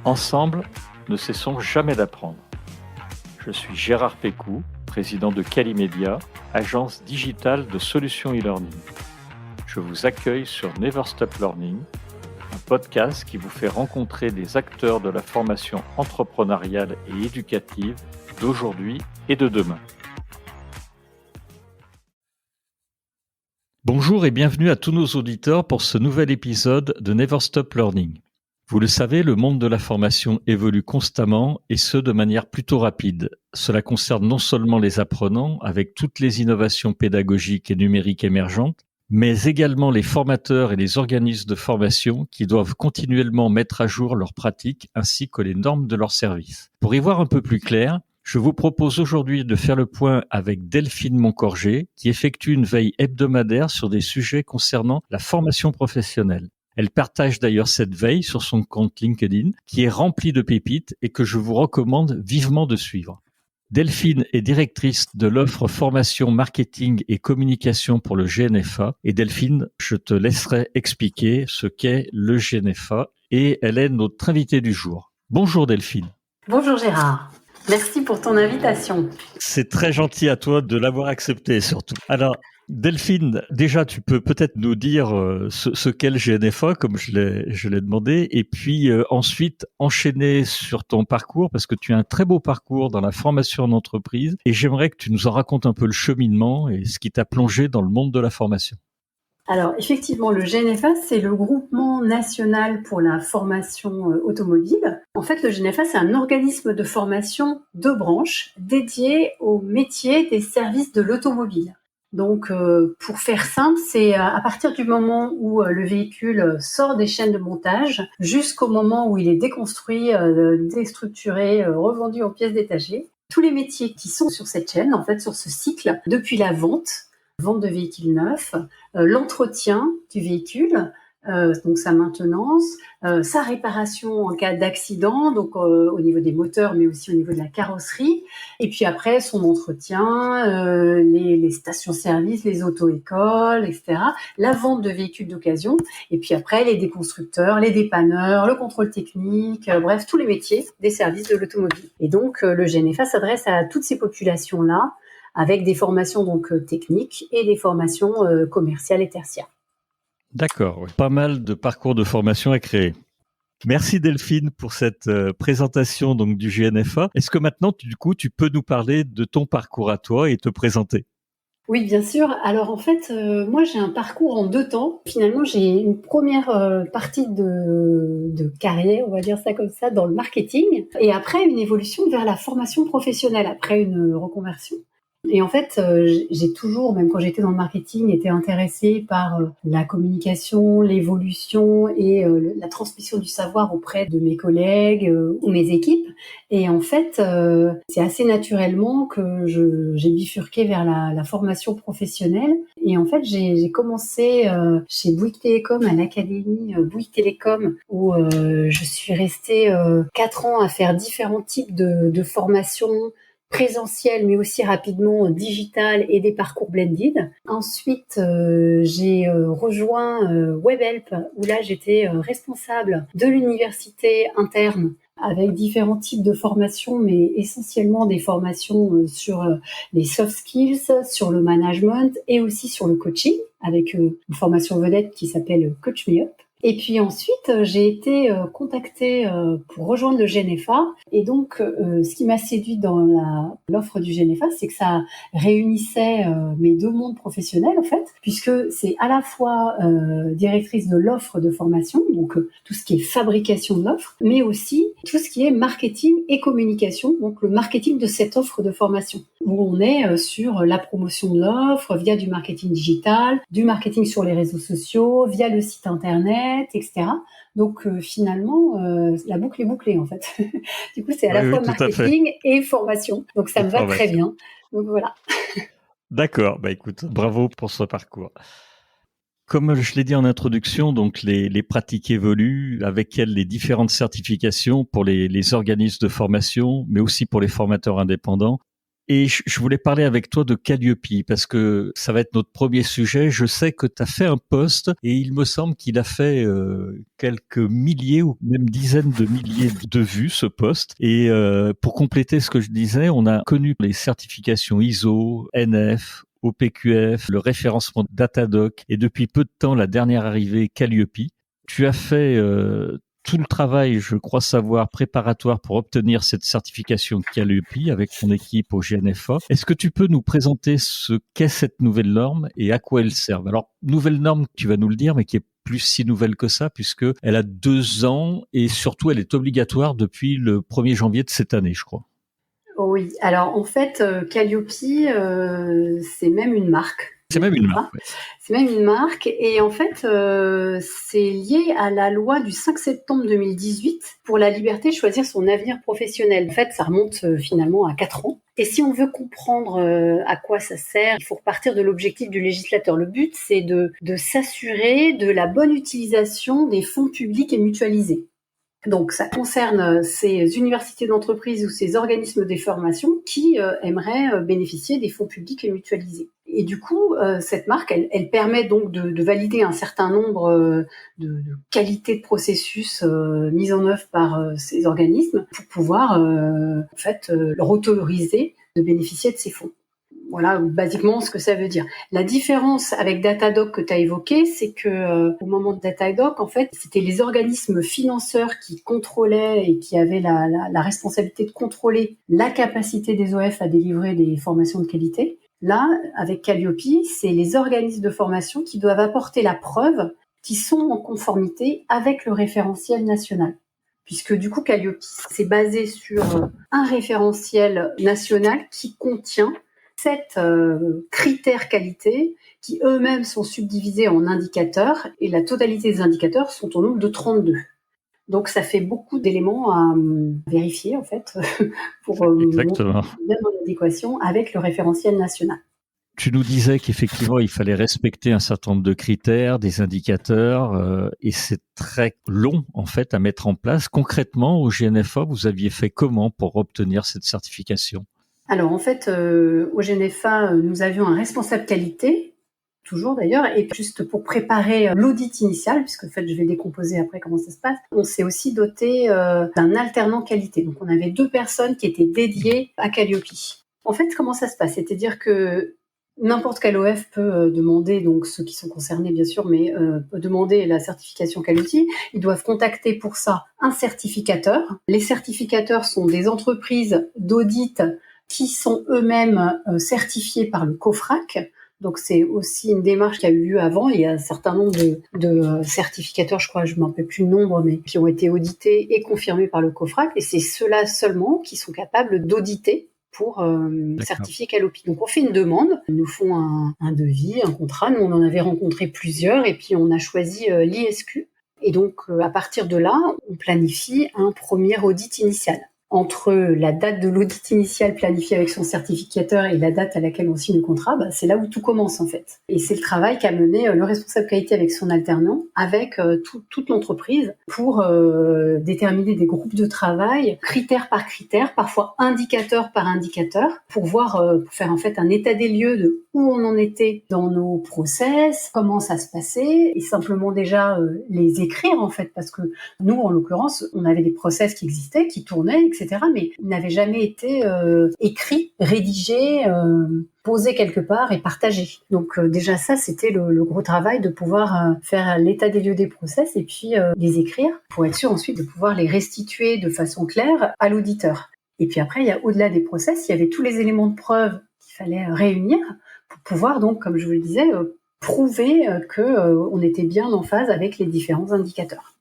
Ensemble, ne cessons jamais d'apprendre. Je suis Gérard Pécou, président de Calimedia, agence digitale de solutions e-learning. Je vous accueille sur Never Stop Learning, un podcast qui vous fait rencontrer des acteurs de la formation entrepreneuriale et éducative d'aujourd'hui et de demain. Bonjour et bienvenue à tous nos auditeurs pour ce nouvel épisode de Never Stop Learning. Vous le savez, le monde de la formation évolue constamment et ce, de manière plutôt rapide. Cela concerne non seulement les apprenants, avec toutes les innovations pédagogiques et numériques émergentes, mais également les formateurs et les organismes de formation qui doivent continuellement mettre à jour leurs pratiques ainsi que les normes de leurs services. Pour y voir un peu plus clair, je vous propose aujourd'hui de faire le point avec Delphine Moncorgé, qui effectue une veille hebdomadaire sur des sujets concernant la formation professionnelle. Elle partage d'ailleurs cette veille sur son compte LinkedIn, qui est rempli de pépites et que je vous recommande vivement de suivre. Delphine est directrice de l'offre formation, marketing et communication pour le GNFA. Et Delphine, je te laisserai expliquer ce qu'est le GNFA et elle est notre invitée du jour. Bonjour Delphine. Bonjour Gérard. Merci pour ton invitation. C'est très gentil à toi de l'avoir accepté surtout. Alors, Delphine, déjà, tu peux peut-être nous dire ce qu'est le GNFA, comme je l'ai demandé, et puis ensuite enchaîner sur ton parcours, parce que tu as un très beau parcours dans la formation en entreprise, et j'aimerais que tu nous en racontes un peu le cheminement et ce qui t'a plongé dans le monde de la formation. Alors, effectivement, le GNFA, c'est le groupement national pour la formation automobile. En fait, le GNFA, c'est un organisme de formation de branche dédié au métier des services de l'automobile. Donc, pour faire simple, c'est à partir du moment où le véhicule sort des chaînes de montage jusqu'au moment où il est déconstruit, déstructuré, revendu en pièces détachées. Tous les métiers qui sont sur cette chaîne, en fait, sur ce cycle, depuis la vente de véhicules neufs, l'entretien du véhicule, donc sa maintenance, sa réparation en cas d'accident, donc au niveau des moteurs, mais aussi au niveau de la carrosserie, et puis après son entretien, les stations-service, les auto-écoles, etc., la vente de véhicules d'occasion, et puis après les déconstructeurs, les dépanneurs, le contrôle technique, bref, tous les métiers des services de l'automobile. Et donc le GNFA s'adresse à toutes ces populations-là, avec des formations donc techniques et des formations commerciales et tertiaires. D'accord, oui. Pas mal de parcours de formation à créer. Merci Delphine pour cette présentation donc du GNFA. Est-ce que maintenant, tu peux nous parler de ton parcours à toi et te présenter ? Oui, bien sûr. Alors en fait, moi j'ai un parcours en 2 temps. Finalement, j'ai une première partie de carrière, on va dire ça comme ça, dans le marketing, et après une évolution vers la formation professionnelle, après une reconversion. Et en fait, j'ai toujours, même quand j'étais dans le marketing, été intéressée par la communication, l'évolution et la transmission du savoir auprès de mes collègues ou mes équipes. Et en fait, c'est assez naturellement que j'ai bifurqué vers la formation professionnelle. Et en fait, j'ai commencé chez Bouygues Télécom, à l'académie Bouygues Télécom, où je suis restée 4 ans à faire différents types de formations, présentiel, mais aussi rapidement digital et des parcours blended. Ensuite, j'ai rejoint Webhelp, où là, j'étais responsable de l'université interne avec différents types de formations, mais essentiellement des formations sur les soft skills, sur le management et aussi sur le coaching, avec une formation vedette qui s'appelle Coach Me Up. Et puis ensuite, j'ai été contactée pour rejoindre le GNFA. Et donc, ce qui m'a séduit dans l'offre du GNFA, c'est que ça réunissait mes 2 mondes professionnels, en fait, puisque c'est à la fois directrice de l'offre de formation, donc tout ce qui est fabrication de l'offre, mais aussi tout ce qui est marketing et communication, donc le marketing de cette offre de formation, où on est sur la promotion de l'offre via du marketing digital, du marketing sur les réseaux sociaux, via le site internet, etc. Donc finalement, la boucle est bouclée en fait. Du coup, c'est à la fois marketing et formation. Donc ça me va très bien. Donc voilà. D'accord, écoute, bravo pour ce parcours. Comme je l'ai dit en introduction, donc les pratiques évoluent, avec elles les différentes certifications pour les organismes de formation, mais aussi pour les formateurs indépendants. Et je voulais parler avec toi de Calliope parce que ça va être notre premier sujet. Je sais que tu as fait un post et il me semble qu'il a fait quelques milliers ou même dizaines de milliers de vues, ce post. Et pour compléter ce que je disais, on a connu les certifications ISO, NF, OPQF, le référencement Datadoc et depuis peu de temps, la dernière arrivée Calliope. Tu as fait tout le travail, je crois savoir, préparatoire pour obtenir cette certification Calliope avec ton équipe au GNFA. Est-ce que tu peux nous présenter ce qu'est cette nouvelle norme et à quoi elle sert? Alors, nouvelle norme, tu vas nous le dire, mais qui est plus si nouvelle que ça, puisque elle a 2 ans et surtout, elle est obligatoire depuis le 1er janvier de cette année, je crois. Oui, alors en fait, Calliope, c'est même une marque. C'est même une marque. Ouais. C'est même une marque et en fait, c'est lié à la loi du 5 septembre 2018 pour la liberté de choisir son avenir professionnel. En fait, ça remonte finalement à 4 ans. Et si on veut comprendre à quoi ça sert, il faut repartir de l'objectif du législateur. Le but, c'est de s'assurer de la bonne utilisation des fonds publics et mutualisés. Donc, ça concerne ces universités d'entreprise ou ces organismes de formation qui aimeraient bénéficier des fonds publics et mutualisés. Et du coup, cette marque, elle permet donc de valider un certain nombre de qualités de processus mises en œuvre par ces organismes pour pouvoir leur autoriser de bénéficier de ces fonds. Voilà, basiquement ce que ça veut dire. La différence avec Datadoc que tu as évoqué, c'est que au moment de Datadoc, en fait, c'était les organismes financeurs qui contrôlaient et qui avaient la responsabilité de contrôler la capacité des OF à délivrer des formations de qualité. Là, avec Calliope, c'est les organismes de formation qui doivent apporter la preuve qu'ils sont en conformité avec le référentiel national. Puisque du coup, Calliope, c'est basé sur un référentiel national qui contient 7 critères qualité qui eux-mêmes sont subdivisés en indicateurs et la totalité des indicateurs sont au nombre de 32. Donc ça fait beaucoup d'éléments à vérifier en fait pour Exactement. bien en adéquation avec le référentiel national. Tu nous disais qu'effectivement, il fallait respecter un certain nombre de critères, des indicateurs, et c'est très long, en fait, à mettre en place. Concrètement, au GNFA, vous aviez fait comment pour obtenir cette certification? Alors en fait, au GNFA, nous avions un responsable qualité, toujours d'ailleurs, et juste pour préparer l'audit initial, puisque en fait je vais décomposer après comment ça se passe, on s'est aussi doté d'un alternant qualité. Donc on avait 2 personnes qui étaient dédiées à Calliope. En fait, comment ça se passe? C'est-à-dire que n'importe quel OF peut demander, donc ceux qui sont concernés bien sûr, mais peut demander la certification Calliope. Ils doivent contacter pour ça un certificateur. Les certificateurs sont des entreprises d'audit qui sont eux-mêmes certifiés par le COFRAC. Donc c'est aussi une démarche qui a eu lieu avant. Il y a un certain nombre de certificateurs, je crois, je ne me rappelle plus le nombre, mais qui ont été audités et confirmés par le COFRAC. Et c'est ceux-là seulement qui sont capables d'auditer pour certifier Calliope. Donc on fait une demande, ils nous font un devis, un contrat. Nous on en avait rencontré plusieurs et puis on a choisi l'ISQ. Et donc à partir de là, on planifie un premier audit initial. Entre la date de l'audit initial planifié avec son certificateur et la date à laquelle on signe le contrat, c'est là où tout commence en fait. Et c'est le travail qu'a mené le responsable qualité avec son alternant, avec toute l'entreprise, pour déterminer des groupes de travail, critère par critère, parfois indicateur par indicateur, pour voir, pour faire en fait un état des lieux de où on en était dans nos process, comment ça se passait, et simplement déjà les écrire en fait, parce que nous, en l'occurrence, on avait des process qui existaient, qui tournaient, etc., mais ils n'avaient jamais été écrits, rédigés, posés quelque part et partagés. Donc déjà ça, c'était le gros travail de pouvoir faire l'état des lieux des process et puis les écrire pour être sûr ensuite de pouvoir les restituer de façon claire à l'auditeur. Et puis après, il y a au-delà des process, il y avait tous les éléments de preuve qu'il fallait réunir pour pouvoir donc, comme je vous le disais, prouver qu'on était bien en phase avec les différents indicateurs.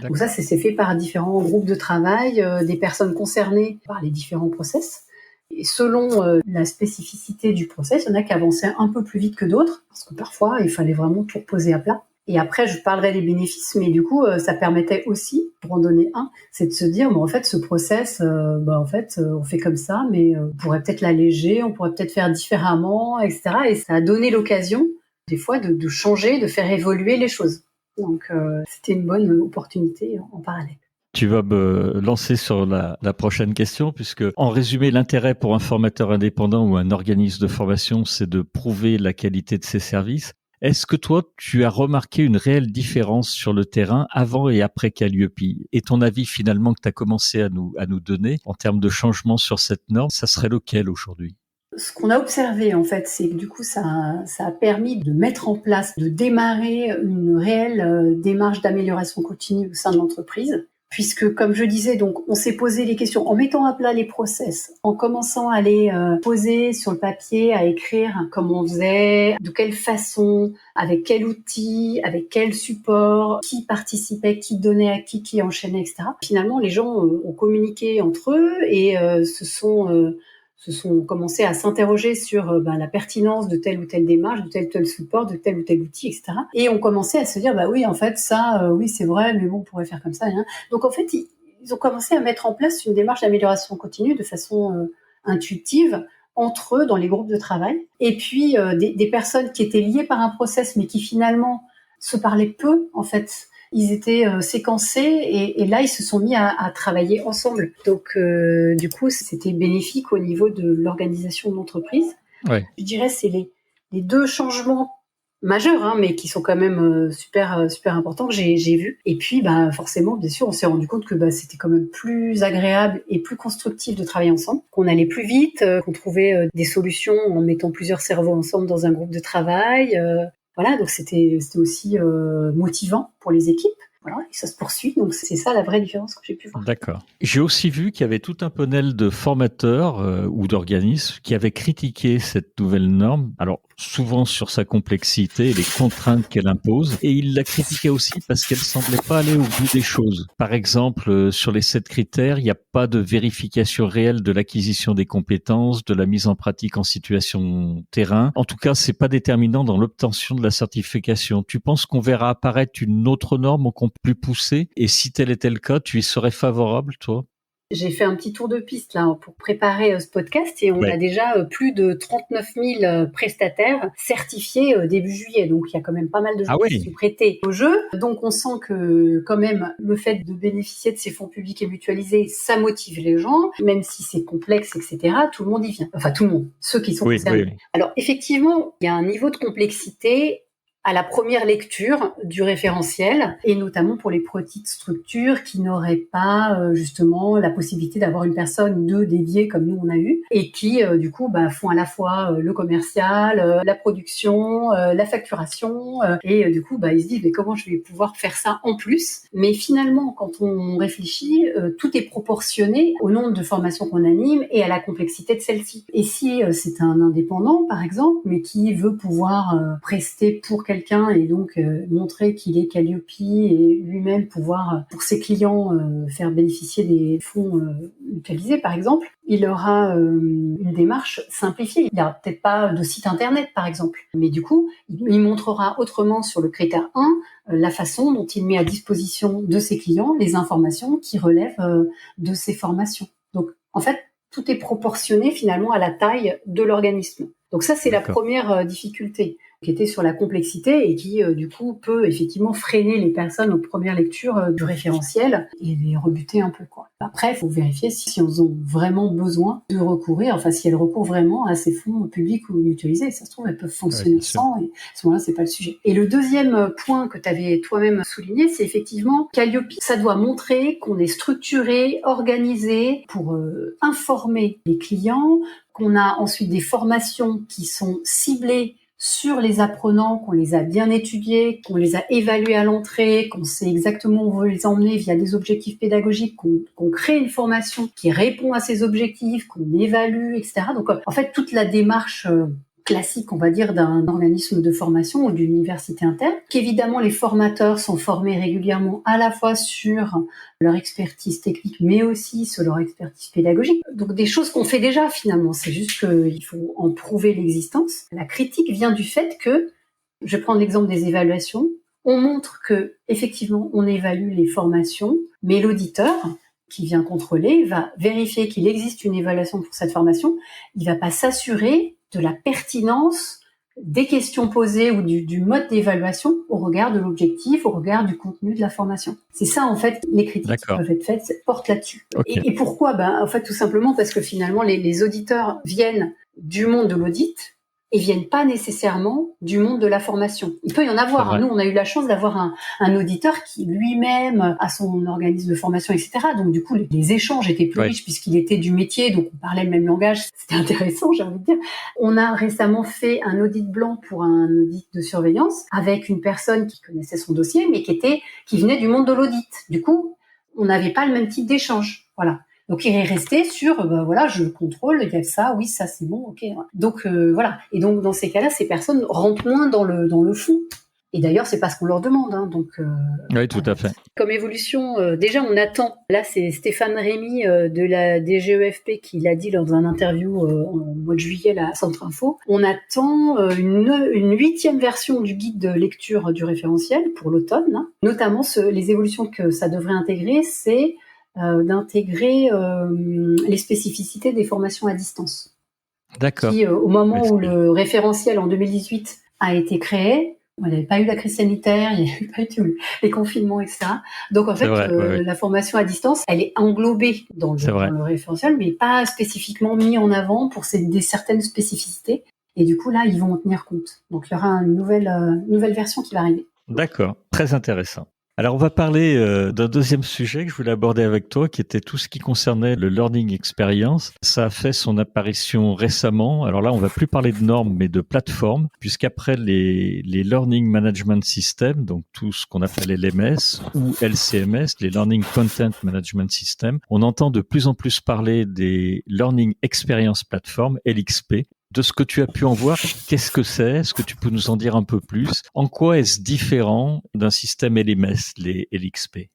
Donc ça, c'est fait par différents groupes de travail, des personnes concernées par les différents process. Et selon la spécificité du process, il y en a qui avançaient un peu plus vite que d'autres, parce que parfois, il fallait vraiment tout reposer à plat. Et après, je parlerai des bénéfices, mais du coup, ça permettait aussi, pour en donner un, c'est de se dire, en fait, ce process, on fait comme ça, mais on pourrait peut-être l'alléger, on pourrait peut-être faire différemment, etc. Et ça a donné l'occasion, des fois, de changer, de faire évoluer les choses. Donc, c'était une bonne opportunité en parallèle. Tu vas me lancer sur la prochaine question, puisque en résumé, l'intérêt pour un formateur indépendant ou un organisme de formation, c'est de prouver la qualité de ses services. Est-ce que toi, tu as remarqué une réelle différence sur le terrain avant et après Calliope? Et ton avis finalement que tu as commencé à nous donner en termes de changement sur cette norme, ça serait lequel aujourd'hui? Ce qu'on a observé, en fait, c'est que du coup, ça a permis de mettre en place, de démarrer une réelle démarche d'amélioration continue au sein de l'entreprise. Puisque, comme je disais, donc, on s'est posé les questions en mettant à plat les process, en commençant à les poser sur le papier, à écrire comment on faisait, de quelle façon, avec quel outil, avec quel support, qui participait, qui donnait à qui enchaînait, etc. Finalement, les gens ont communiqué entre eux et se sont commencé à s'interroger sur la pertinence de telle ou telle démarche, de tel ou tel support, de tel ou tel outil, etc. Et on commençait à se dire, oui, en fait, ça, oui, c'est vrai, mais bon, on pourrait faire comme ça. Hein. Donc, en fait, ils ont commencé à mettre en place une démarche d'amélioration continue de façon intuitive entre eux dans les groupes de travail. Et puis, des personnes qui étaient liées par un process, mais qui finalement se parlaient peu, en fait. Ils étaient séquencés et là, ils se sont mis à travailler ensemble. Donc, du coup, c'était bénéfique au niveau de l'organisation de l'entreprise. Ouais. Je dirais c'est les deux changements majeurs, hein, mais qui sont quand même super importants que j'ai vus. Et puis, forcément, bien sûr, on s'est rendu compte que c'était quand même plus agréable et plus constructif de travailler ensemble, qu'on allait plus vite, qu'on trouvait des solutions en mettant plusieurs cerveaux ensemble dans un groupe de travail. Voilà, donc c'était aussi motivant pour les équipes. Voilà, et ça se poursuit, donc c'est ça la vraie différence que j'ai pu voir. D'accord. J'ai aussi vu qu'il y avait tout un panel de formateurs ou d'organismes qui avaient critiqué cette nouvelle norme. Alors, souvent sur sa complexité et les contraintes qu'elle impose. Et ils la critiquaient aussi parce qu'elle semblait pas aller au bout des choses. Par exemple, sur les 7 critères, il n'y a pas de vérification réelle de l'acquisition des compétences, de la mise en pratique en situation terrain. En tout cas, c'est pas déterminant dans l'obtention de la certification. Tu penses qu'on verra apparaître une autre norme encore plus poussée? Et si tel était le cas, tu y serais favorable, toi? J'ai fait un petit tour de piste là pour préparer ce podcast et on a déjà plus de 39 000 prestataires certifiés début juillet. Donc il y a quand même pas mal de gens qui sont prêtés au jeu. Donc on sent que quand même le fait de bénéficier de ces fonds publics et mutualisés, ça motive les gens, même si c'est complexe, etc. Tout le monde y vient. Enfin tout le monde, ceux qui sont concernés. Oui. Alors effectivement, il y a un niveau de complexité à la première lecture du référentiel, et notamment pour les petites structures qui n'auraient pas justement la possibilité d'avoir une personne ou deux dédiée comme nous on a eu, et qui du coup font à la fois le commercial, la production, la facturation, et du coup ils se disent mais comment je vais pouvoir faire ça en plus? Mais finalement quand on réfléchit, tout est proportionné au nombre de formations qu'on anime et à la complexité de celle-ci. Et si c'est un indépendant par exemple, mais qui veut pouvoir prester pour quelqu'un et donc montrer qu'il est Calliope et lui-même pouvoir, pour ses clients, faire bénéficier des fonds mutualisés, par exemple, il aura une démarche simplifiée. Il n'aura peut-être pas de site internet, par exemple. Mais du coup, il montrera autrement sur le critère 1 la façon dont il met à disposition de ses clients les informations qui relèvent de ses formations. Donc, en fait, tout est proportionné finalement à la taille de l'organisme. Donc ça, c'est la première difficulté qui était sur la complexité et qui, du coup, peut effectivement freiner les personnes aux premières lectures du référentiel et les rebuter un peu, quoi. Après, il faut vérifier si elles ont vraiment besoin de recourir, enfin, si elles recourent vraiment à ces fonds publics ou mutualisés. Ça se trouve, elles peuvent fonctionner sans, et à ce moment-là, c'est pas le sujet. Et le deuxième point que tu avais toi-même souligné, c'est effectivement Calliope. Ça doit montrer qu'on est structuré, organisé pour informer les clients, qu'on a ensuite des formations qui sont ciblées sur les apprenants, qu'on les a bien étudiés, qu'on les a évalués à l'entrée, qu'on sait exactement où on veut les emmener via des objectifs pédagogiques, qu'on crée une formation qui répond à ces objectifs, qu'on évalue, etc. Donc, en fait, toute la démarche classique, on va dire, d'un organisme de formation ou d'une université interne, qu'évidemment les formateurs sont formés régulièrement à la fois sur leur expertise technique, mais aussi sur leur expertise pédagogique. Donc des choses qu'on fait déjà finalement, c'est juste qu'il faut en prouver l'existence. La critique vient du fait que, je vais prendre l'exemple des évaluations, on montre que effectivement on évalue les formations, mais l'auditeur qui vient contrôler va vérifier qu'il existe une évaluation pour cette formation, il va pas s'assurer de la pertinence des questions posées ou du mode d'évaluation au regard de l'objectif, au regard du contenu de la formation. C'est ça, en fait, les critiques qui peuvent être faites portent là-dessus. Okay. Et pourquoi? En fait, tout simplement parce que finalement, les auditeurs viennent du monde de l'audit et viennent pas nécessairement du monde de la formation. Il peut y en avoir. Nous, on a eu la chance d'avoir un auditeur qui lui-même a son organisme de formation, etc. Donc, du coup, les échanges étaient plus riches puisqu'il était du métier, donc on parlait le même langage. C'était intéressant, j'ai envie de dire. On a récemment fait un audit blanc pour un audit de surveillance avec une personne qui connaissait son dossier, mais qui venait du monde de l'audit. Du coup, on n'avait pas le même type d'échange. Voilà. Donc, il est resté sur, je contrôle, il y a ça, oui, ça, c'est bon, ok. Donc, voilà. Et donc, dans ces cas-là, ces personnes rentrent moins dans le fond. Et d'ailleurs, c'est pas ce qu'on leur demande. Oui, tout à fait. Comme évolution, déjà, on attend. Là, c'est Stéphane Rémy de la DGEFP qui l'a dit lors d'un interview en mois de juillet à Centre Info. On attend une 8e version du guide de lecture du référentiel pour l'automne. Notamment, les évolutions que ça devrait intégrer, c'est d'intégrer les spécificités des formations à distance. D'accord. Qui, au moment où le référentiel en 2018 a été créé, il n'y avait pas eu la crise sanitaire, il n'y avait pas eu les confinements, etc. Donc, en fait, la formation à distance, elle est englobée dans le référentiel, mais pas spécifiquement mis en avant pour certaines spécificités. Et du coup, là, ils vont en tenir compte. Donc, il y aura une nouvelle version qui va arriver. D'accord, très intéressant. Alors, on va parler d'un deuxième sujet que je voulais aborder avec toi, qui était tout ce qui concernait le learning experience. Ça a fait son apparition récemment. Alors là, on va plus parler de normes, mais de plateformes, puisqu'après les Learning Management Systems, donc tout ce qu'on appelle LMS ou LCMS, les Learning Content Management Systems, on entend de plus en plus parler des Learning Experience Platforms, LXP. De ce que tu as pu en voir, qu'est-ce que c'est? Est-ce que tu peux nous en dire un peu plus? En quoi est-ce différent d'un système LMS, les LXP?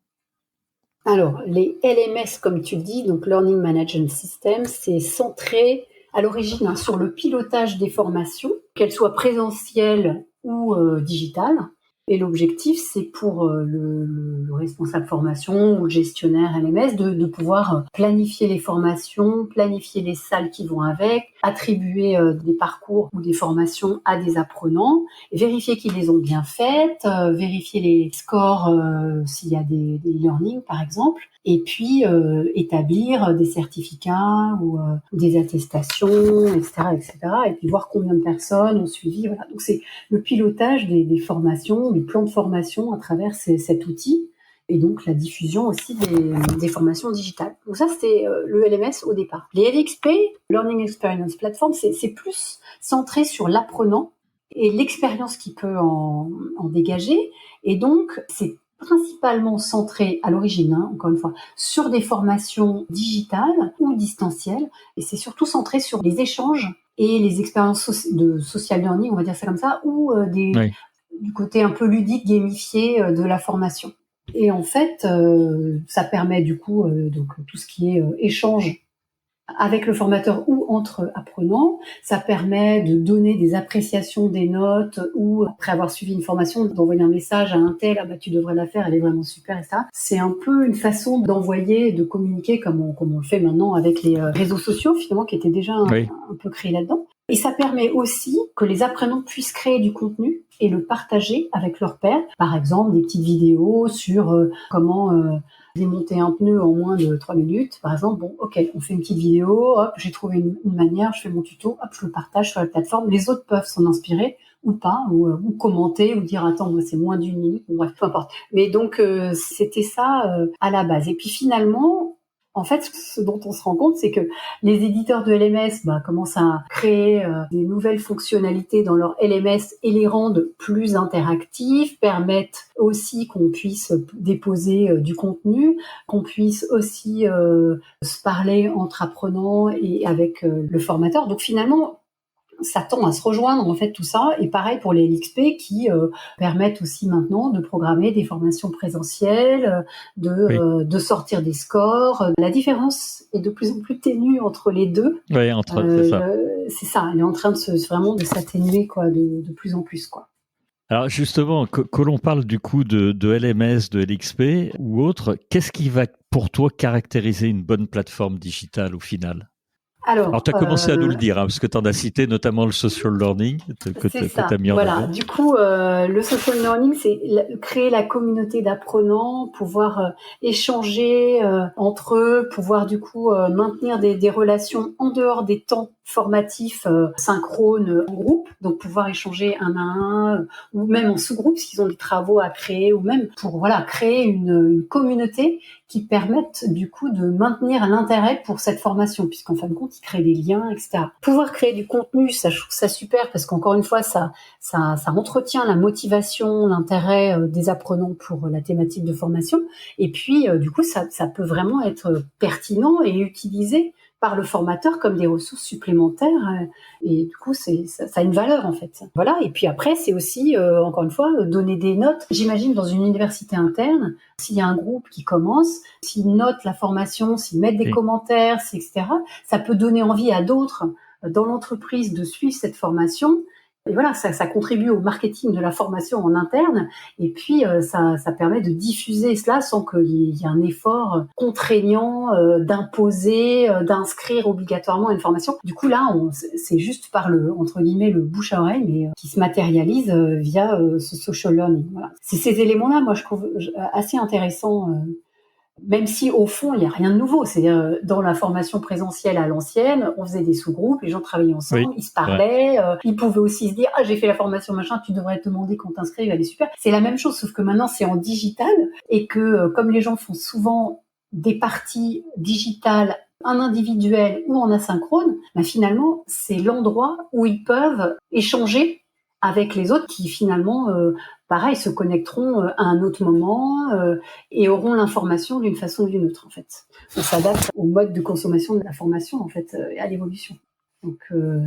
Alors, les LMS, comme tu dis, donc Learning Management System, c'est centré à l'origine sur le pilotage des formations, qu'elles soient présentielles ou digitales. Et l'objectif, c'est pour le responsable formation ou le gestionnaire LMS de pouvoir planifier les formations, planifier les salles qui vont avec, attribuer des parcours ou des formations à des apprenants, vérifier qu'ils les ont bien faites, vérifier les scores s'il y a des learning par exemple, et puis établir des certificats ou des attestations, etc., et puis voir combien de personnes ont suivi. Voilà. Donc c'est le pilotage des formations, du plan de formation à travers cet outil, et donc la diffusion aussi des formations digitales. Donc ça, c'était le LMS au départ. Les LXP, Learning Experience Platform, c'est plus centré sur l'apprenant et l'expérience qu'il peut en dégager, et donc c'est principalement centré à l'origine, encore une fois, sur des formations digitales ou distancielles, et c'est surtout centré sur les échanges et les expériences de social learning, on va dire ça comme ça, ou du côté un peu ludique, gamifié de la formation. Et en fait, ça permet du coup donc tout ce qui est échange avec le formateur ou entre apprenants. Ça permet de donner des appréciations des notes, ou après avoir suivi une formation, d'envoyer un message à un tel, tu devrais la faire, elle est vraiment super, et ça. C'est un peu une façon d'envoyer, de communiquer comme on le fait maintenant avec les réseaux sociaux, finalement, qui étaient déjà un peu créés là-dedans. Et ça permet aussi que les apprenants puissent créer du contenu et le partager avec leurs pairs. Par exemple, des petites vidéos sur comment démonter un pneu en moins de 3 minutes. Par exemple, on fait une petite vidéo, hop, j'ai trouvé une manière, je fais mon tuto, hop, je le partage sur la plateforme. Les autres peuvent s'en inspirer ou pas, ou commenter, ou dire attends, moi c'est moins d'1 minute, bref, peu importe. Mais donc c'était ça à la base. Et puis finalement, en fait, ce dont on se rend compte, c'est que les éditeurs de LMS commencent à créer des nouvelles fonctionnalités dans leur LMS et les rendent plus interactifs, permettent aussi qu'on puisse déposer du contenu, qu'on puisse aussi se parler entre apprenants et avec le formateur. Donc finalement, ça tend à se rejoindre en fait tout ça, et pareil pour les LXP qui permettent aussi maintenant de programmer des formations présentielles, de sortir des scores. La différence est de plus en plus ténue entre les deux. Oui, c'est ça. C'est ça, elle est en train de vraiment de s'atténuer de plus en plus quoi. Alors justement, que l'on parle du coup de LMS, de LXP ou autre, qu'est-ce qui va pour toi caractériser une bonne plateforme digitale au final? Alors, tu as commencé à nous le dire, parce que tu en as cité notamment le social learning que tu as mis en avant. Du coup, le social learning, c'est créer la communauté d'apprenants, pouvoir échanger entre eux, pouvoir du coup maintenir des relations en dehors des temps formatifs synchrones en groupe, donc pouvoir échanger un à un ou même en sous-groupe s'ils ont des travaux à créer, ou même pour créer une communauté qui permettent du coup de maintenir l'intérêt pour cette formation, puisqu'en fin de compte, ils créent des liens, etc. Pouvoir créer du contenu, ça, je trouve ça super, parce qu'encore une fois, ça entretient la motivation, l'intérêt des apprenants pour la thématique de formation. Et puis, du coup, ça peut vraiment être pertinent et utilisé par le formateur comme des ressources supplémentaires, et du coup ça a une valeur en fait. Voilà. Et puis après c'est aussi encore une fois donner des notes. J'imagine dans une université interne, s'il y a un groupe qui commence, s'ils notent la formation, s'ils mettent des commentaires, etc., ça peut donner envie à d'autres dans l'entreprise de suivre cette formation. Et voilà, ça contribue au marketing de la formation en interne, et puis ça permet de diffuser cela sans qu'il y ait un effort contraignant d'imposer, d'inscrire obligatoirement une formation. Du coup là, c'est juste par entre guillemets le bouche à oreille, mais qui se matérialise via ce social learning. Voilà. C'est ces éléments-là, moi je trouve assez intéressants. Même si au fond il n'y a rien de nouveau, c'est-à-dire dans la formation présentielle à l'ancienne, on faisait des sous-groupes, les gens travaillaient ensemble, ils se parlaient, ils pouvaient aussi se dire j'ai fait la formation machin, tu devrais te demander qu'on t'inscrive, elle est super. C'est la même chose, sauf que maintenant c'est en digital, et que comme les gens font souvent des parties digitales, en individuel ou en asynchrone, finalement c'est l'endroit où ils peuvent échanger avec les autres qui finalement pareil, se connecteront à un autre moment et auront l'information d'une façon ou d'une autre, en fait. On s'adapte au mode de consommation de la formation, en fait, et à l'évolution. Donc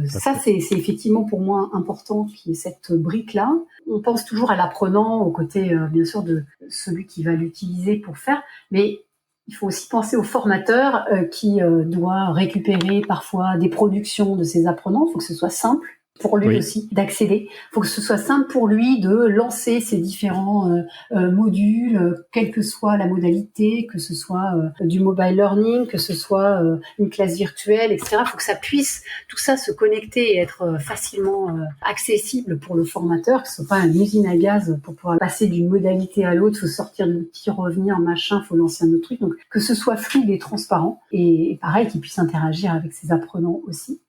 ça, c'est effectivement pour moi important qu'il y ait cette brique-là. On pense toujours à l'apprenant, au côté, bien sûr, de celui qui va l'utiliser pour faire, mais il faut aussi penser au formateur qui doit récupérer parfois des productions de ses apprenants. Il faut que ce soit simple pour lui aussi d'accéder. Il faut que ce soit simple pour lui de lancer ces différents modules, quelle que soit la modalité, que ce soit du mobile learning, que ce soit une classe virtuelle, etc. Il faut que ça puisse tout ça se connecter et être facilement accessible pour le formateur, que ce soit pas une usine à gaz pour pouvoir passer d'une modalité à l'autre, faut sortir de l'outil, revenir, machin, faut lancer un autre truc. Donc que ce soit fluide et transparent, et pareil, qu'il puisse interagir avec ses apprenants aussi.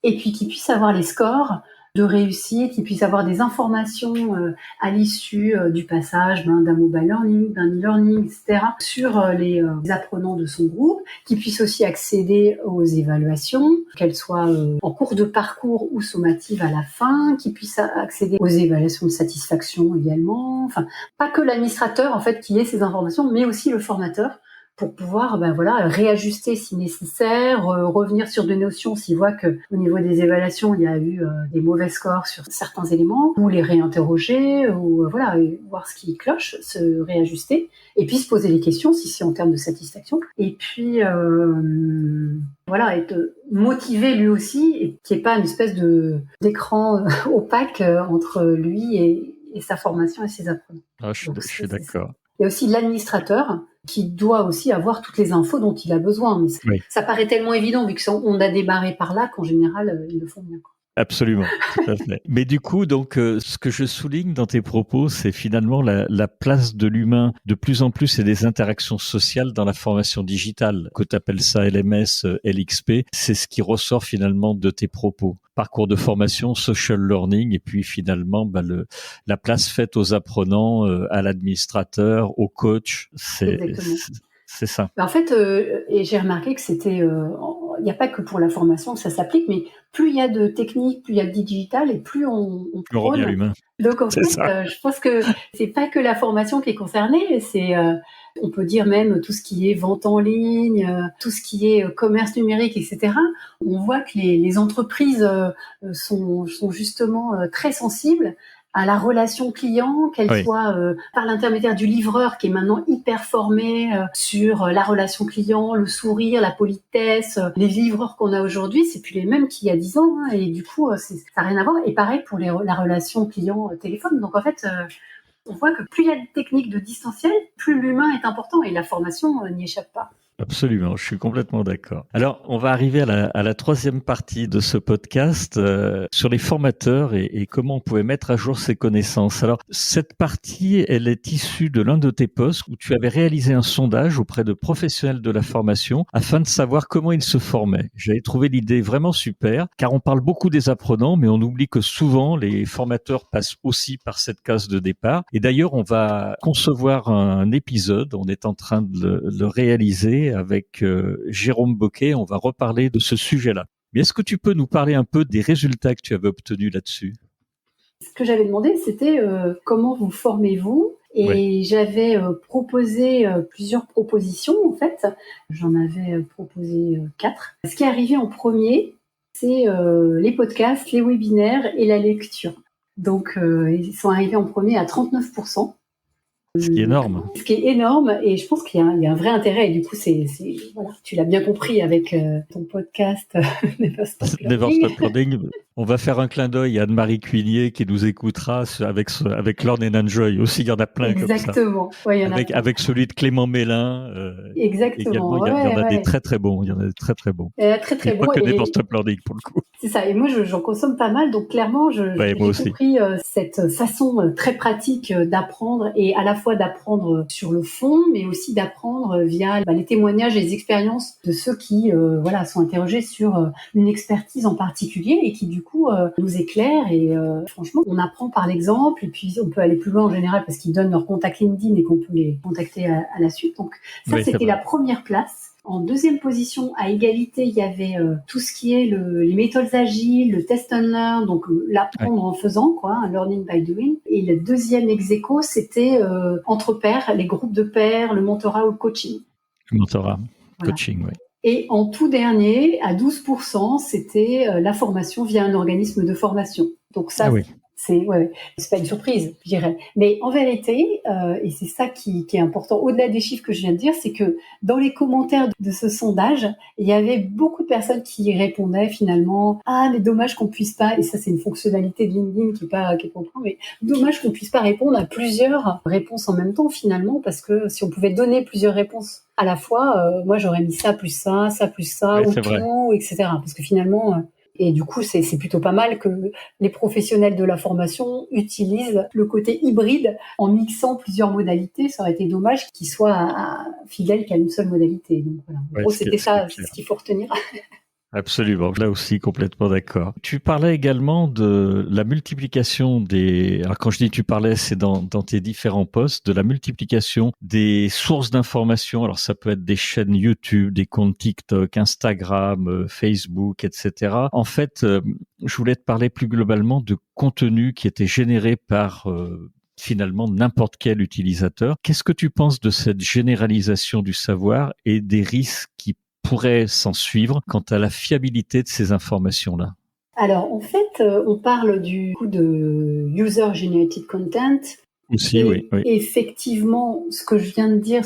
Et puis qu'ils puissent avoir les scores de réussite, qu'ils puissent avoir des informations à l'issue du passage d'un mobile learning, d'un e-learning, etc., sur les apprenants de son groupe, qu'ils puissent aussi accéder aux évaluations, qu'elles soient en cours de parcours ou sommatives à la fin, qu'ils puissent accéder aux évaluations de satisfaction également. Enfin, pas que l'administrateur, en fait, qui ait ces informations, mais aussi le formateur, pour pouvoir réajuster si nécessaire, revenir sur des notions s'il voit que au niveau des évaluations il y a eu des mauvais scores sur certains éléments, ou les réinterroger, ou voir ce qui cloche, se réajuster, et puis se poser les questions si c'est en termes de satisfaction, et puis être motivé lui aussi, et qu'il n'y ait pas une espèce d'écran opaque entre lui et sa formation et ses apprenants. Je suis d'accord. Il y a aussi l'administrateur qui doit aussi avoir toutes les infos dont il a besoin. Mais ça paraît tellement évident vu qu'on a démarré par là qu'en général, ils le font bien. Absolument, tout à fait. Mais du coup, donc, ce que je souligne dans tes propos, c'est finalement la place de l'humain de plus en plus et des interactions sociales dans la formation digitale. Que tu appelles ça LMS, LXP, c'est ce qui ressort finalement de tes propos. Parcours de formation, social learning, et puis finalement, la place faite aux apprenants, à l'administrateur, au coach, c'est ça. En fait, et j'ai remarqué que c'était, il n'y a pas que pour la formation que ça s'applique, mais plus il y a de techniques, plus il y a de digital, et plus on revient à l'humain. Donc en fait, je pense que c'est pas que la formation qui est concernée, c'est on peut dire même tout ce qui est vente en ligne, tout ce qui est commerce numérique, etc. On voit que les entreprises sont justement très sensibles à la relation client, qu'elle soit par l'intermédiaire du livreur qui est maintenant hyper formé sur la relation client, le sourire, la politesse. Les livreurs qu'on a aujourd'hui, c'est plus les mêmes qu'il y a 10 ans, hein, et du coup, ça n'a rien à voir. Et pareil pour la relation client-téléphone. Donc en fait, on voit que plus il y a de techniques de distanciel, plus l'humain est important, et la formation n'y échappe pas. Absolument, je suis complètement d'accord. Alors, on va arriver à la troisième partie de ce podcast sur les formateurs et comment on pouvait mettre à jour ses connaissances. Alors, cette partie, elle est issue de l'un de tes posts où tu avais réalisé un sondage auprès de professionnels de la formation afin de savoir comment ils se formaient. J'avais trouvé l'idée vraiment super, car on parle beaucoup des apprenants, mais on oublie que souvent les formateurs passent aussi par cette case de départ. Et d'ailleurs, on va concevoir un épisode, on est en train de le réaliser avec Jérôme Boquet, on va reparler de ce sujet-là. Mais est-ce que tu peux nous parler un peu des résultats que tu avais obtenus là-dessus? Ce que j'avais demandé, c'était comment vous formez-vous? Et Ouais. j'avais proposé plusieurs propositions, en fait. J'en avais proposé 4. Ce qui est arrivé en premier, c'est les podcasts, les webinaires et la lecture. Donc, ils sont arrivés en premier à 39%. Ce qui est énorme. Ce qui est énorme, et je pense qu'il y a un vrai intérêt. Et du coup, voilà, tu l'as bien compris avec ton podcast Never Stop Never Learning. Stop Learning. On va faire un clin d'œil à Anne-Marie Cuinier qui nous écoutera avec Learn and Enjoy. Aussi, il y en a plein comme ça. Exactement. Ouais, il y en a plein. Avec celui de Clément Mélin. Exactement. Également, il y Ouais, en a des ouais. très très bons. Il y en a des très très bons. Très Et très pas bon. que Never Et Stop Learning pour le coup. c'est ça. Et moi, j'en consomme pas mal. Donc clairement, Ouais, moi j'ai aussi. compris cette façon très pratique d'apprendre, et à la fois d'apprendre sur le fond, mais aussi d'apprendre via les témoignages et les expériences de ceux qui voilà, sont interrogés sur une expertise en particulier et qui du coup nous éclairent. Et franchement, on apprend par l'exemple, et puis on peut aller plus loin en général parce qu'ils donnent leur contact LinkedIn et qu'on peut les contacter à la suite. Donc ça, Oui, c'est c'était vrai. la première place. En deuxième position, à égalité, il y avait tout ce qui est les méthodes agiles, le test and learn, donc Ouais. l'apprendre en faisant, quoi, un learning by doing. Et le deuxième ex aequo, c'était entre pairs, les groupes de pairs, le mentorat ou le coaching. Mentorat, Voilà. coaching, oui. Et en tout dernier, à 12%, c'était la formation via un organisme de formation. Donc Ah ça, oui. ouais, c'est pas une surprise, je dirais. Mais en vérité, et c'est ça qui est important, au-delà des chiffres que je viens de dire, c'est que dans les commentaires de ce sondage, il y avait beaucoup de personnes qui répondaient finalement: ah, mais dommage qu'on puisse pas, et ça c'est une fonctionnalité de LinkedIn qui est pas au point, mais dommage qu'on puisse pas répondre à plusieurs réponses en même temps finalement, parce que si on pouvait donner plusieurs réponses à la fois, moi j'aurais mis ça plus ça plus ça, Oui, ou c'est vrai. tout, etc. Parce que finalement, et du coup, c'est plutôt pas mal que les professionnels de la formation utilisent le côté hybride en mixant plusieurs modalités. Ça aurait été dommage qu'ils soient fidèles qu'à une seule modalité. Donc voilà. En Ouais, gros, c'était ce qui est ça, c'est clair. ce qu'il faut retenir. Absolument. Là aussi, complètement d'accord. Tu parlais également de la multiplication alors quand je dis tu parlais, c'est dans tes différents posts, de la multiplication des sources d'informations. Alors, ça peut être des chaînes YouTube, des comptes TikTok, Instagram, Facebook, etc. En fait, je voulais te parler plus globalement de contenu qui était généré par, finalement n'importe quel utilisateur. Qu'est-ce que tu penses de cette généralisation du savoir et des risques qui pourraient s'en suivre quant à la fiabilité de ces informations-là? Alors, en fait, on parle du coup de user-generated content. Aussi, oui, Et oui. effectivement, ce que je viens de dire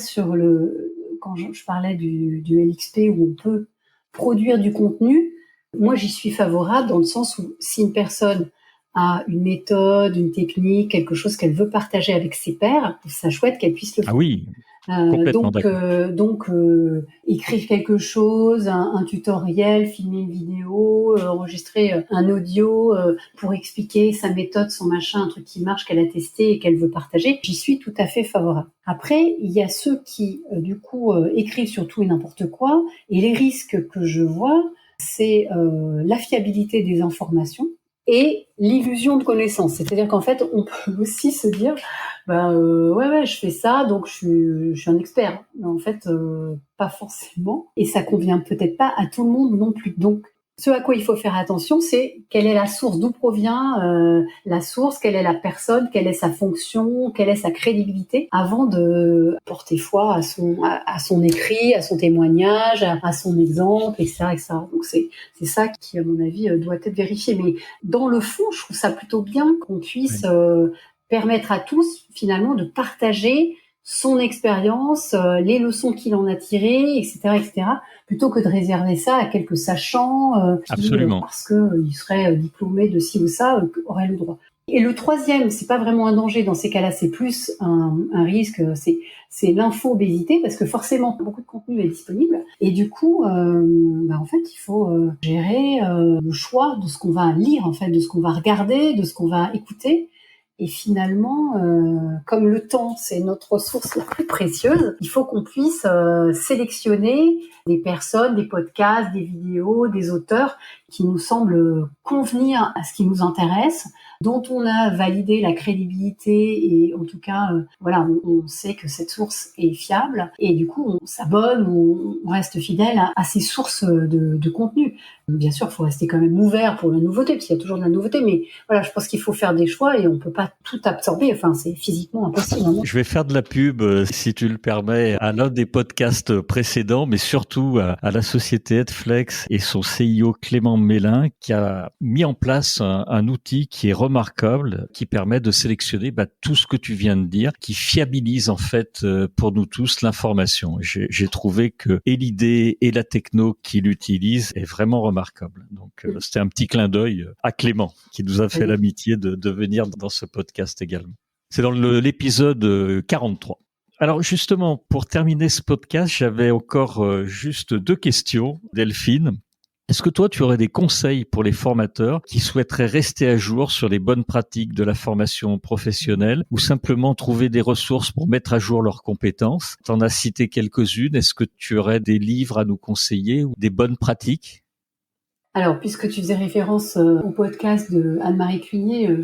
quand je parlais du LXP où on peut produire du contenu, moi j'y suis favorable dans le sens où si une personne a une méthode, une technique, quelque chose qu'elle veut partager avec ses pairs, je trouve ça chouette qu'elle puisse le Ah faire. oui, complètement d'accord. Écrire quelque chose, un tutoriel, filmer une vidéo, enregistrer un audio pour expliquer sa méthode, son machin, un truc qui marche, qu'elle a testé et qu'elle veut partager, j'y suis tout à fait favorable. Après, il y a ceux qui, écrivent sur tout et n'importe quoi, et les risques que je vois, c'est la fiabilité des informations et l'illusion de connaissance. C'est-à-dire qu'en fait, on peut aussi se dire ouais, je fais ça, donc je suis un expert. Mais en fait, pas forcément. Et ça convient peut-être pas à tout le monde non plus. Donc, ce à quoi il faut faire attention, c'est quelle est la source, d'où provient la source, quelle est la personne, quelle est sa fonction, quelle est sa crédibilité, avant de porter foi à son écrit, à son témoignage, à son exemple, etc., etc. Donc c'est ça qui, à mon avis, doit être vérifié. Mais dans le fond, je trouve ça plutôt bien qu'on puisse Oui. permettre à tous, finalement, de partager son expérience, les leçons qu'il en a tirées, etc., etc., plutôt que de réserver ça à quelques sachants qui, Absolument. parce qu'ils seraient diplômés de ci ou ça, auraient le droit. Et le troisième, c'est pas vraiment un danger dans ces cas-là, c'est plus un risque, c'est l'info-obésité, parce que forcément beaucoup de contenu est disponible. Et du coup, en fait, il faut gérer le choix de ce qu'on va lire, en fait, de ce qu'on va regarder, de ce qu'on va écouter. Et finalement, comme le temps, c'est notre ressource la plus précieuse, il faut qu'on puisse sélectionner des personnes, des podcasts, des vidéos, des auteurs qui nous semblent convenir à ce qui nous intéresse, dont on a validé la crédibilité et en tout cas, on sait que cette source est fiable et du coup, on s'abonne, on reste fidèle à ces sources de contenu. Bien sûr, il faut rester quand même ouvert pour la nouveauté, parce qu'il y a toujours de la nouveauté, mais voilà, je pense qu'il faut faire des choix et on peut pas tout absorber. Enfin, c'est physiquement impossible. Hein. Je vais faire de la pub, si tu le permets, à l'un des podcasts précédents, mais surtout à la société Edflex et son CIO Clément Mélin, qui a mis en place un outil qui est remarquable, qui permet de sélectionner tout ce que tu viens de dire, qui fiabilise en fait pour nous tous l'information. J'ai trouvé que et l'idée et la techno qu'il utilise est vraiment remarquable. Donc c'était un petit clin d'œil à Clément qui nous a fait l'amitié de venir dans ce podcast également. C'est dans l'épisode 43. Alors justement, pour terminer ce podcast, j'avais encore juste 2 questions, Delphine. Est-ce que toi, tu aurais des conseils pour les formateurs qui souhaiteraient rester à jour sur les bonnes pratiques de la formation professionnelle ou simplement trouver des ressources pour mettre à jour leurs compétences? Tu en as cité quelques-unes. Est-ce que tu aurais des livres à nous conseiller ou des bonnes pratiques? Alors, puisque tu faisais référence au podcast de Anne-Marie Cuillier,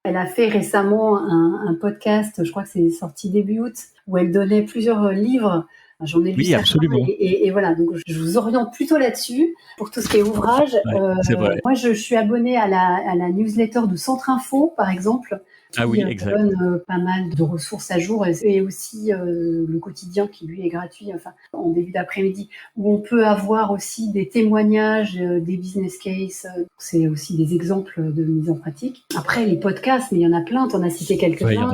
elle a fait récemment un podcast, je crois que c'est sorti début août, où elle donnait plusieurs livres. J'en ai lu certains, absolument. Et voilà, donc je vous oriente plutôt là-dessus pour tout ce qui est ouvrage. C'est vrai. Moi, je suis abonnée à la newsletter de Centre Info, par exemple, qui donne pas mal de ressources à jour, et aussi le quotidien qui lui est gratuit, enfin en début d'après-midi, où on peut avoir aussi des témoignages, des business cases. C'est aussi des exemples de mise en pratique. Après les podcasts, mais il y en a plein. T'en as cité quelques-uns.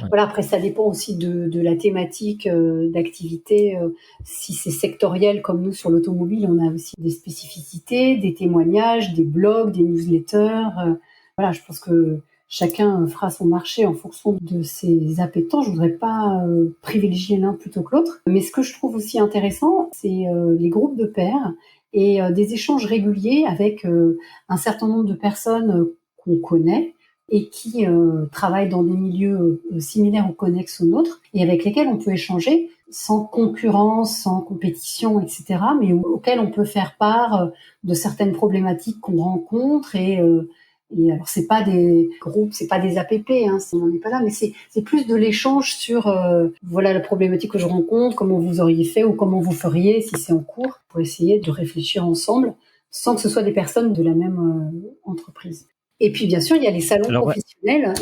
Voilà, après ça dépend aussi de la thématique d'activité. Si c'est sectoriel comme nous sur l'automobile, on a aussi des spécificités, des témoignages, des blogs, des newsletters. Voilà, je pense que chacun fera son marché en fonction de ses appétences. Je voudrais pas privilégier l'un plutôt que l'autre. Mais ce que je trouve aussi intéressant, c'est les groupes de pairs et des échanges réguliers avec un certain nombre de personnes qu'on connaît et qui travaillent dans des milieux similaires ou connexes aux nôtres et avec lesquels on peut échanger sans concurrence, sans compétition, etc., mais auxquels on peut faire part de certaines problématiques qu'on rencontre et alors c'est pas des groupes, c'est pas des APP, hein, on n'en est pas là, mais c'est plus de l'échange sur voilà la problématique que je rencontre, comment vous auriez fait ou comment vous feriez si c'est en cours, pour essayer de réfléchir ensemble, sans que ce soit des personnes de la même entreprise. Et puis bien sûr il y a les salons professionnels,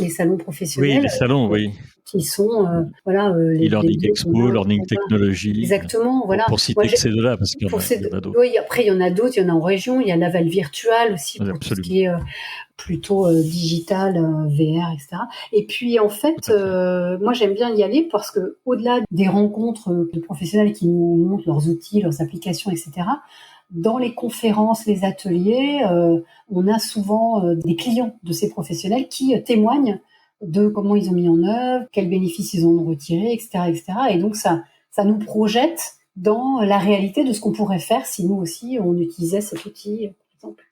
Oui, les salons, qui sont les Learning Expo, Learning Technology. Exactement, voilà. Pour citer ces deux-là, parce qu'il y en a d'autres. Oui, après il y en a d'autres, il y en a en région, il y a Laval Virtual aussi pour tout ce qui est plutôt digital, VR, etc. Et puis en fait, moi j'aime bien y aller parce que au-delà des rencontres de professionnels qui nous montrent leurs outils, leurs applications, etc., dans les conférences, les ateliers, on a souvent des clients de ces professionnels qui témoignent de comment ils ont mis en œuvre, quels bénéfices ils en ont retirés, etc., etc. Et donc ça nous projette dans la réalité de ce qu'on pourrait faire si nous aussi on utilisait cet outil, par exemple.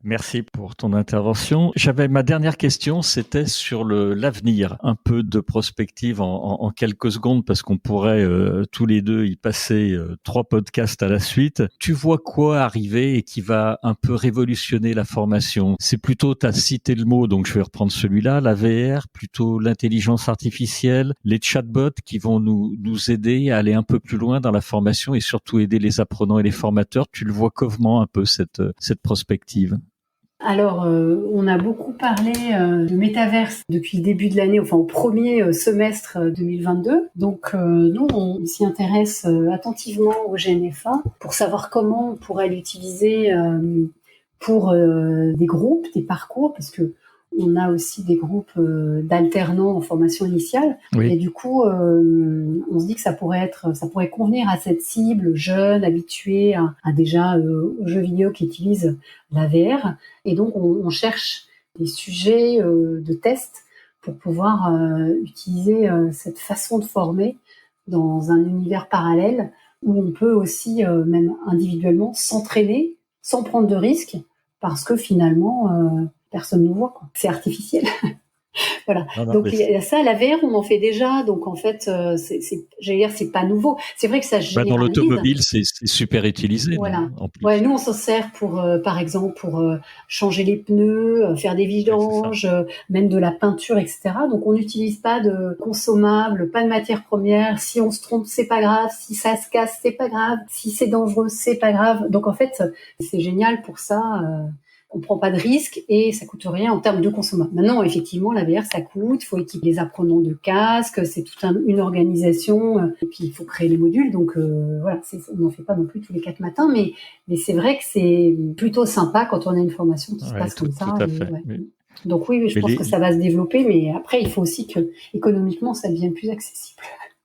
Merci pour ton intervention. J'avais ma dernière question, c'était sur l'avenir, un peu de prospective en quelques secondes parce qu'on pourrait tous les deux y passer 3 podcasts à la suite. Tu vois quoi arriver et qui va un peu révolutionner la formation? C'est plutôt, tu as cité le mot, donc je vais reprendre celui-là, la VR, plutôt l'intelligence artificielle, les chatbots qui vont nous aider à aller un peu plus loin dans la formation et surtout aider les apprenants et les formateurs. Tu le vois comment un peu cette prospective? Alors, on a beaucoup parlé de métaverse depuis le début de l'année, enfin au premier semestre 2022. Donc, nous, on s'y intéresse attentivement au GNF1 pour savoir comment on pourrait l'utiliser pour des groupes, des parcours, parce que on a aussi des groupes d'alternants en formation initiale. Oui. Et du coup, on se dit que ça pourrait convenir à cette cible jeune, habituée à déjà aux jeux vidéo qui utilisent la VR. Et donc, on cherche des sujets de test pour pouvoir utiliser cette façon de former dans un univers parallèle où on peut aussi, même individuellement, s'entraîner sans prendre de risques parce que finalement, personne ne nous voit, quoi. C'est artificiel. Voilà. Non, Donc mais il y a ça, la VR, on en fait déjà. Donc en fait, j'allais dire, c'est pas nouveau. C'est vrai que ça dans généralise. l'automobile, c'est super utilisé, Voilà. non, en plus. Ouais, nous on s'en sert pour, par exemple, pour changer les pneus, faire des vidanges, même de la peinture, etc. Donc on n'utilise pas de consommables, pas de matières premières. Si on se trompe, c'est pas grave. Si ça se casse, c'est pas grave. Si c'est dangereux, c'est pas grave. Donc en fait, c'est génial pour ça. On prend pas de risque et ça coûte rien en termes de consommables. Maintenant, effectivement, la VR, ça coûte. Il faut équiper les apprenants de casques. C'est toute une organisation. Et puis, il faut créer les modules. Donc, voilà, on n'en fait pas non plus tous les 4 matins. Mais c'est vrai que c'est plutôt sympa quand on a une formation qui se passe comme ça. Tout à fait. Ouais. Donc oui, je pense que ça va se développer. Mais après, il faut aussi que économiquement, ça devienne plus accessible.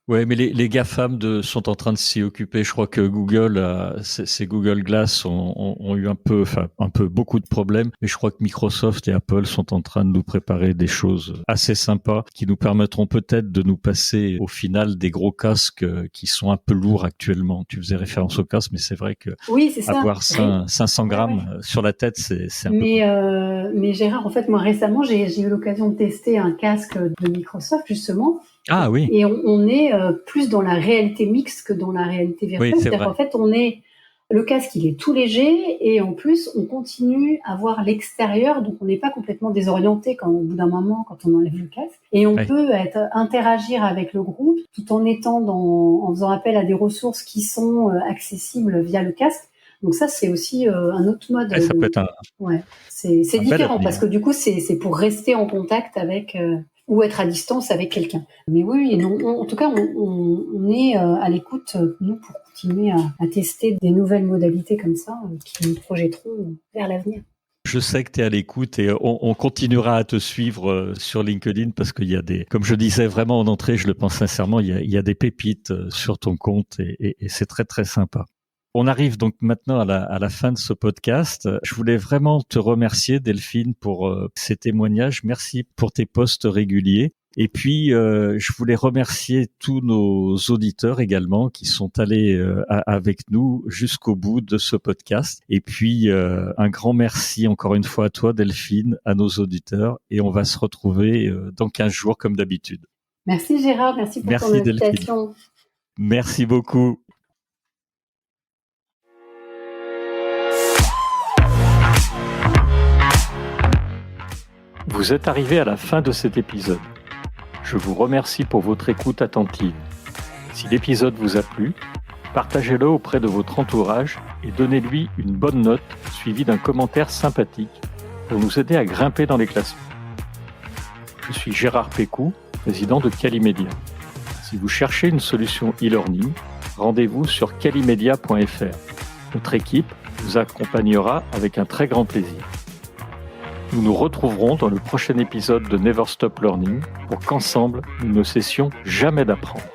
Ouais, mais les GAFAM sont en train de s'y occuper. Je crois que Google, ces Google Glass ont eu beaucoup de problèmes. Mais je crois que Microsoft et Apple sont en train de nous préparer des choses assez sympas qui nous permettront peut-être de nous passer au final des gros casques qui sont un peu lourds actuellement. Tu faisais référence aux casques, mais c'est vrai que oui, c'est ça. avoir 500 grammes sur la tête, c'est un peu... Mais Gérard, en fait, moi récemment, j'ai eu l'occasion de tester un casque de Microsoft, justement. Ah oui. Et on est plus dans la réalité mixte que dans la réalité virtuelle. Oui, c'est-à-dire qu'en fait, le casque, il est tout léger et en plus, on continue à voir l'extérieur, donc on n'est pas complètement désorienté au bout d'un moment quand on enlève le casque. Et on peut interagir avec le groupe tout en en faisant appel à des ressources qui sont accessibles via le casque. Donc ça, c'est aussi un autre mode. Ça peut être c'est différent parce que du coup, c'est pour rester en contact avec ou être à distance avec quelqu'un. Mais oui, en tout cas, on est à l'écoute, nous, pour continuer à tester des nouvelles modalités comme ça qui nous projetteront vers l'avenir. Je sais que tu es à l'écoute et on continuera à te suivre sur LinkedIn parce qu'il y a comme je disais vraiment en entrée, je le pense sincèrement, il y a des pépites sur ton compte et c'est très, très sympa. On arrive donc maintenant à la fin de ce podcast. Je voulais vraiment te remercier, Delphine, pour ces témoignages. Merci pour tes posts réguliers. Et puis, je voulais remercier tous nos auditeurs également qui sont allés avec nous jusqu'au bout de ce podcast. Et puis, un grand merci encore une fois à toi, Delphine, à nos auditeurs. Et on va se retrouver dans 15 jours comme d'habitude. Merci Gérard, merci pour ton invitation. Delphine. Merci beaucoup. Vous êtes arrivé à la fin de cet épisode. Je vous remercie pour votre écoute attentive. Si l'épisode vous a plu, partagez-le auprès de votre entourage et donnez-lui une bonne note suivie d'un commentaire sympathique pour nous aider à grimper dans les classements. Je suis Gérard Pécou, président de Calimedia. Si vous cherchez une solution e-learning, rendez-vous sur calimedia.fr. Notre équipe vous accompagnera avec un très grand plaisir. Nous nous retrouverons dans le prochain épisode de Never Stop Learning pour qu'ensemble, nous ne cessions jamais d'apprendre.